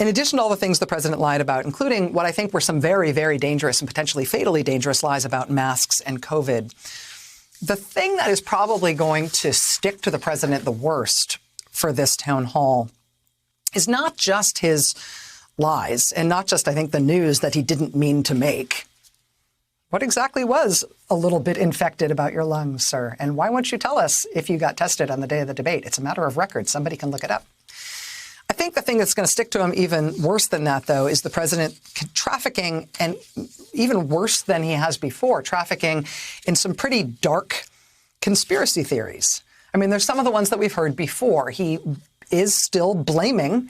in addition to all the things the president lied about, including what I think were some very, very dangerous and potentially fatally dangerous lies about masks and COVID, the thing that is probably going to stick to the president the worst for this town hall is not just his lies and not just, I think, the news that he didn't mean to make. What exactly was a little bit infected about your lungs, sir? And why won't you tell us if you got tested on the day of the debate? It's a matter of record. Somebody can look it up. I think the thing that's going to stick to him even worse than that, though, is the president trafficking, and even worse than he has before, trafficking in some pretty dark conspiracy theories. I mean, there's some of the ones that we've heard before. He is still blaming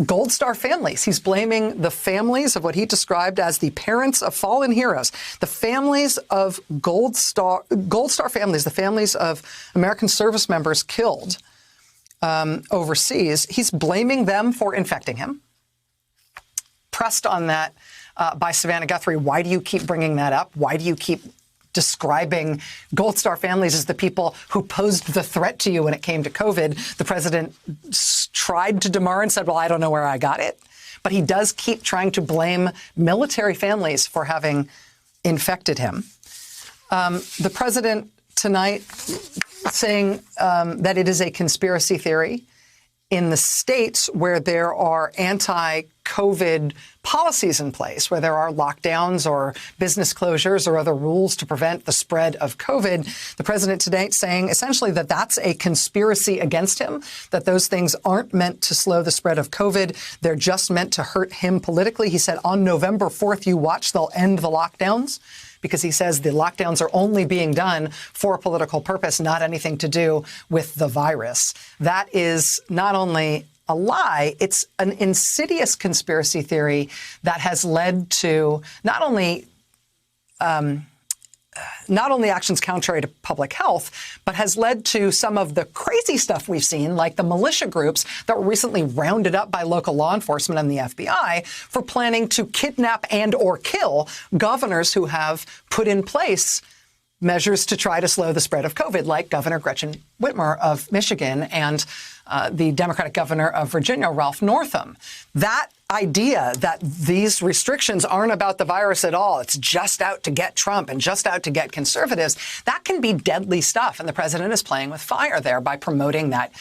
Gold Star families. He's blaming the families of what he described as the parents of fallen heroes, the families of Gold Star families, the families of American service members killed overseas. He's blaming them for infecting him. Pressed on that by Savannah Guthrie, why do you keep bringing that up? Why do you keep describing Gold Star families as the people who posed the threat to you when it came to COVID? The president tried to demur and said, well, I don't know where I got it. But he does keep trying to blame military families for having infected him. The president tonight saying that it is a conspiracy theory in the states where there are anti-COVID policies in place, where there are lockdowns or business closures or other rules to prevent the spread of COVID. The president today saying essentially that that's a conspiracy against him, that those things aren't meant to slow the spread of COVID. They're just meant to hurt him politically. He said on November 4th, you watch, they'll end the lockdowns, because he says the lockdowns are only being done for a political purpose, not anything to do with the virus. That is not only a lie, it's an insidious conspiracy theory that has led to not only actions contrary to public health, but has led to some of the crazy stuff we've seen, like the militia groups that were recently rounded up by local law enforcement and the FBI for planning to kidnap and or kill governors who have put in place measures to try to slow the spread of COVID, like Governor Gretchen Whitmer of Michigan and the Democratic governor of Virginia, Ralph Northam. That idea that these restrictions aren't about the virus at all, it's just out to get Trump and just out to get conservatives, that can be deadly stuff. And the president is playing with fire there by promoting that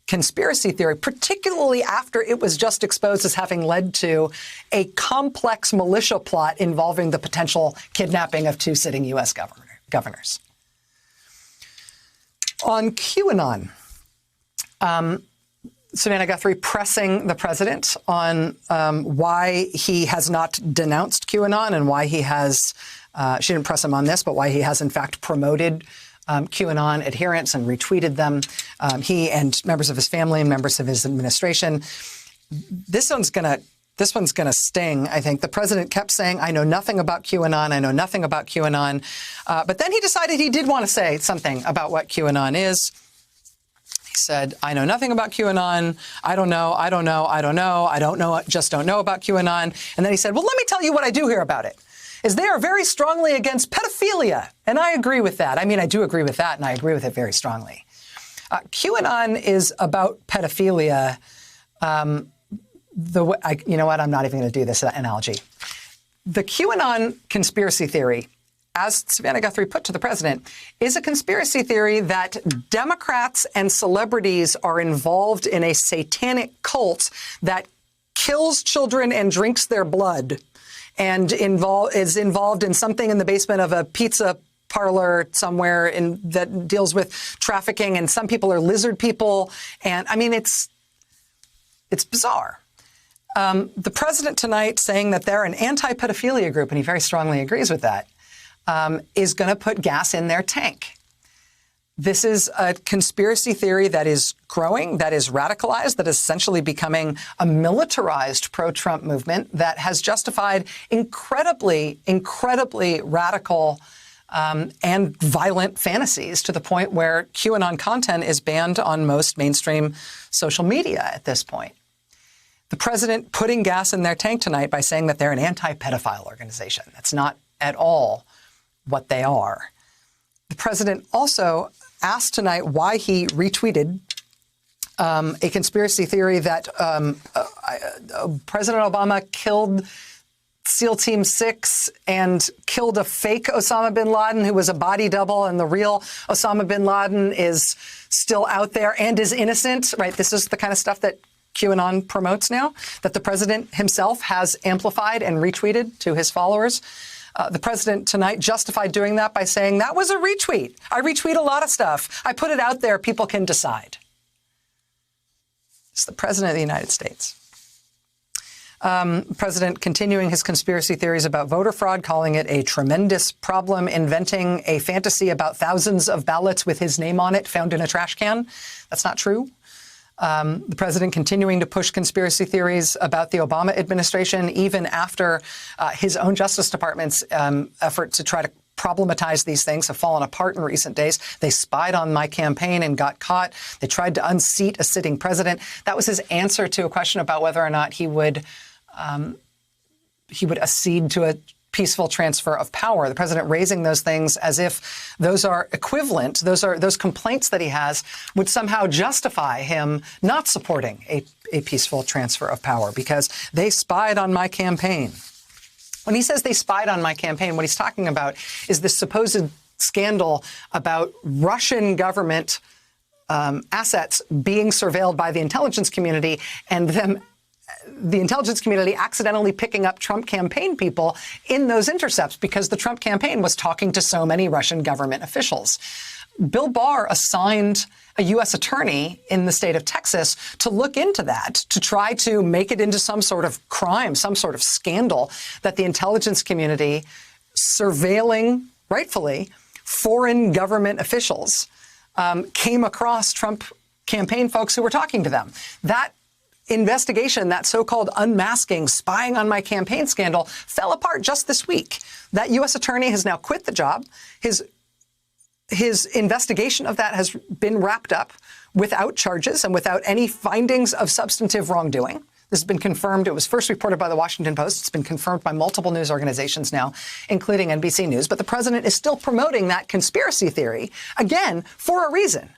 conspiracy theory, particularly after it was just exposed as having led to a complex militia plot involving the potential kidnapping of two sitting U.S. governors. On QAnon, Savannah Guthrie pressing the president on why he has not denounced QAnon and why he has, she didn't press him on this, but why he has in fact promoted QAnon adherents and retweeted them, he and members of his family and members of his administration. This one's going to sting, I think. The president kept saying, I know nothing about QAnon. I know nothing about QAnon. But then he decided he did want to say something about what QAnon is. He said, I know nothing about QAnon. I don't know, just don't know about QAnon. And then he said, well, let me tell you what I do hear about it, is they are very strongly against pedophilia. And I agree with that. I mean, I do agree with that, and I agree with it very strongly. QAnon is about pedophilia. You know what? I'm not even going to do this analogy. The QAnon conspiracy theory, as Savannah Guthrie put to the president, is a conspiracy theory that Democrats and celebrities are involved in a satanic cult that kills children and drinks their blood and is involved in something in the basement of a pizza parlor somewhere that deals with trafficking, and some people are lizard people. And I mean, it's bizarre. The president tonight saying that they're an anti-pedophilia group, and he very strongly agrees with that, is going to put gas in their tank. This is a conspiracy theory that is growing, that is radicalized, that is essentially becoming a militarized pro-Trump movement that has justified incredibly, incredibly radical and violent fantasies to the point where QAnon content is banned on most mainstream social media at this point. The president putting gas in their tank tonight by saying that they're an anti-pedophile organization. That's not at all what they are. The president also asked tonight why he retweeted a conspiracy theory that President Obama killed SEAL Team 6 and killed a fake Osama bin Laden who was a body double, and the real Osama bin Laden is still out there and is innocent, right? This is the kind of stuff that QAnon promotes now, that the president himself has amplified and retweeted to his followers. The president tonight justified doing that by saying, that was a retweet. I retweet a lot of stuff. I put it out there. People can decide. It's the president of the United States. President continuing his conspiracy theories about voter fraud, calling it a tremendous problem, inventing a fantasy about thousands of ballots with his name on it found in a trash can. That's not true. The president continuing to push conspiracy theories about the Obama administration, even after his own Justice Department's effort to try to problematize these things have fallen apart in recent days. They spied on my campaign and got caught. They tried to unseat a sitting president. That was his answer to a question about whether or not he would accede to a peaceful transfer of power. The president raising those things as if those are equivalent. Those complaints that he has would somehow justify him not supporting a peaceful transfer of power because they spied on my campaign. When he says they spied on my campaign, what he's talking about is this supposed scandal about Russian government assets being surveilled by the intelligence community and the intelligence community accidentally picking up Trump campaign people in those intercepts because the Trump campaign was talking to so many Russian government officials. Bill Barr assigned a U.S. attorney in the state of Texas to look into that, to try to make it into some sort of crime, some sort of scandal that the intelligence community surveilling, rightfully, foreign government officials came across Trump campaign folks who were talking to them. That investigation, that so-called unmasking, spying on my campaign scandal, fell apart just this week. That U.S. attorney has now quit the job. His investigation of that has been wrapped up without charges and without any findings of substantive wrongdoing. This has been confirmed. It was first reported by the Washington Post. It's been confirmed by multiple news organizations now, including NBC News. But the president is still promoting that conspiracy theory, again, for a reason.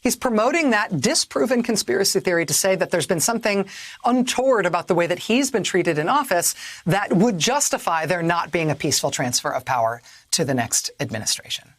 He's promoting that disproven conspiracy theory to say that there's been something untoward about the way that he's been treated in office that would justify there not being a peaceful transfer of power to the next administration.